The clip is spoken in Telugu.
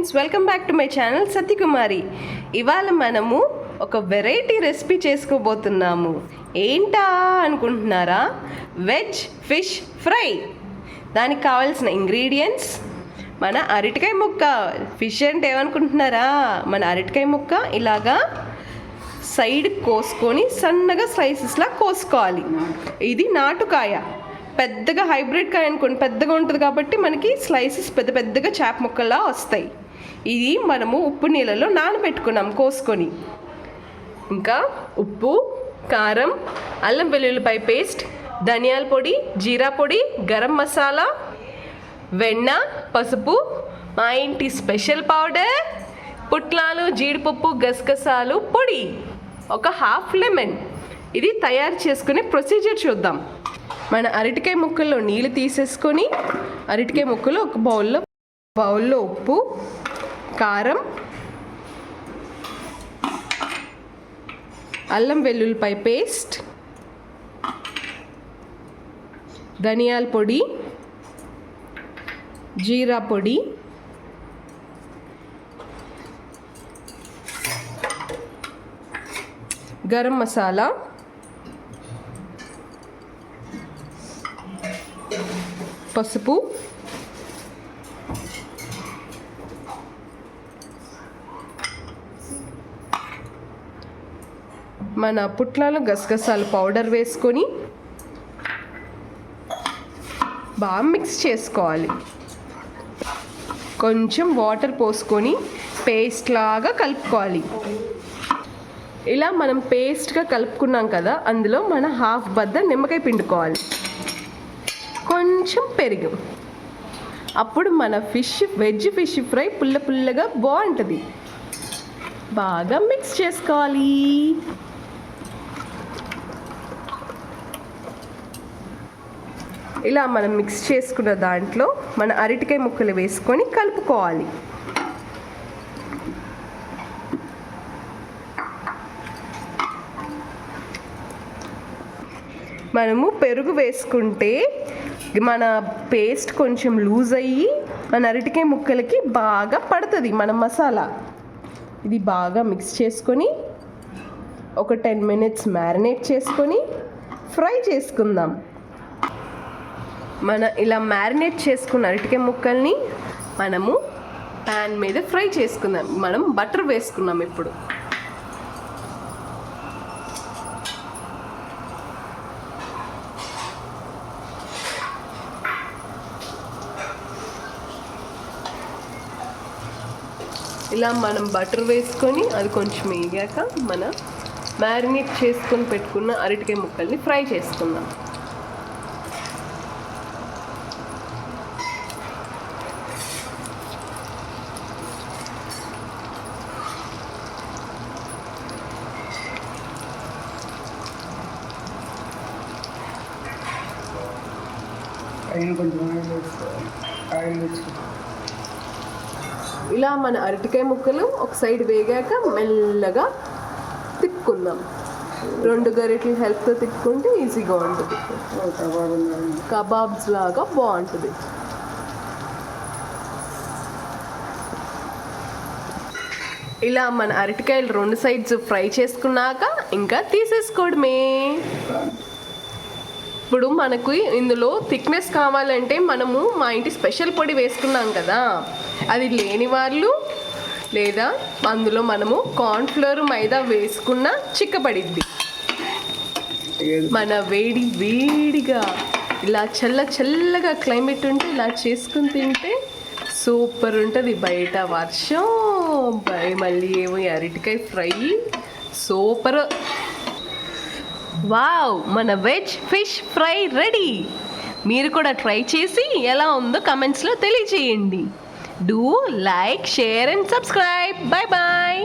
Friends, welcome back to my channel Satyakumari. ఇవాళ మనము ఒక వెరైటీ రెసిపీ చేసుకోబోతున్నాము. ఏంటా అనుకుంటున్నారా? Veg fish fry. దానికి కావాల్సిన ఇంగ్రీడియంట్స్: మన అరటికాయ ముక్క. ఫిష్ అంటే ఏమనుకుంటున్నారా? మన అరటికాయ ముక్క ఇలాగా సైడ్ కోసుకొని సన్నగా స్లైసెస్లా కోసుకోవాలి. ఇది నాటుకాయ. పెద్దగా హైబ్రిడ్ కాయ అనుకోండి, పెద్దగా ఉంటుంది కాబట్టి మనకి స్లైసెస్ పెద్ద పెద్దగా చేప ముక్కల్లా వస్తాయి. ఇది మనము ఉప్పు నీళ్ళలో నానబెట్టుకున్నాం కోసుకొని. ఇంకా ఉప్పు, కారం, అల్లం వెల్లుల్లిపాయ పేస్ట్, ధనియాల పొడి, జీరా పొడి, గరం మసాలా, వెన్న, పసుపు, మా ఇంటి స్పెషల్ పౌడర్, పుట్లాలు, జీడిపప్పు, గసగసాలు పొడి, ఒక హాఫ్ లెమన్. ఇది తయారు చేసుకునే ప్రొసీజర్ చూద్దాం. మన అరటికాయ ముక్కల్లో నీళ్ళు తీసేసుకొని అరటికాయ ముక్కలు ఒక బౌల్లో ఉప్పు, కారం, అల్లం వెల్లుల్లిపాయ పేస్ట్, ధనియాల పొడి, జీరా పొడి, గరం మసాలా, పసుపు, మన పుట్లాలు గసగసాలు పౌడర్ వేసుకొని బాగా మిక్స్ చేసుకోవాలి. కొంచెం వాటర్ పోసుకొని పేస్ట్ లాగా కలుపుకోవాలి. ఇలా మనం పేస్ట్గా కలుపుకున్నాం కదా, అందులో మన హాఫ్ బద్ద నిమ్మకాయ పిండుకోవాలి, కొంచెం పెరుగు. అప్పుడు మన వెజ్ ఫిష్ ఫ్రై పుల్ల పుల్లగా బాగుంటుంది. బాగా మిక్స్ చేసుకోవాలి. ఇలా మనం మిక్స్ చేసుకున్న దాంట్లో మన అరటికాయ ముక్కలు వేసుకొని కలుపుకోవాలి. మనము పెరుగు వేసుకుంటే మన పేస్ట్ కొంచెం లూజ్ అయ్యి మన అరటికాయ ముక్కలకి బాగా పడుతుంది మన మసాలా. ఇది బాగా మిక్స్ చేసుకొని ఒక 10 minutes మ్యారినేట్ చేసుకొని ఫ్రై చేసుకుందాం. మన ఇలా మ్యారినేట్ చేసుకున్న అరటికాయ ముక్కల్ని మనము ప్యాన్ మీద ఫ్రై చేసుకుందాం. మనం బటర్ వేసుకున్నాం. ఇప్పుడు ఇలా మనం బటర్ వేసుకొని అది కొంచెం వేగాక మన మ్యారినేట్ చేసుకొని పెట్టుకున్న అరటికాయ ముక్కల్ని ఫ్రై చేసుకుందాం. ఇలా మన అరటికాయ ముక్కలు ఒక సైడ్ వేగాక మెల్లగా తిప్పుకుందాం. 2 గరిటెల హెల్ప్తో తిప్పుకుంటే ఈజీగా ఉంటుంది. కబాబ్స్ లాగా బాగుంటుంది. ఇలా మన అరటికాయలు 2 సైడ్స్ ఫ్రై చేసుకున్నాక ఇంకా తీసేసుకోవడమే. ఇప్పుడు మనకు ఇందులో థిక్నెస్ కావాలంటే మనము మా ఇంటి స్పెషల్ పొడి వేసుకున్నాం కదా, అది లేని వాళ్ళు లేదా అందులో మనము కార్న్ఫ్లోర్, మైదా వేసుకున్న చిక్కపడిద్ది. మన వేడిగా ఇలా చల్లగా క్లైమేట్ ఉంటే ఇలా చేసుకుని తింటే సూపర్ ఉంటుంది. బయట వర్షం, మళ్ళీ ఏమో అరటికాయ ఫ్రై సూపర్. వావ్, మన వెజ్ ఫిష్ ఫ్రై రెడీ. మీరు కూడా ట్రై చేసి ఎలా ఉందో కమెంట్స్లో తెలియజేయండి. Do like, share and subscribe. Bye bye.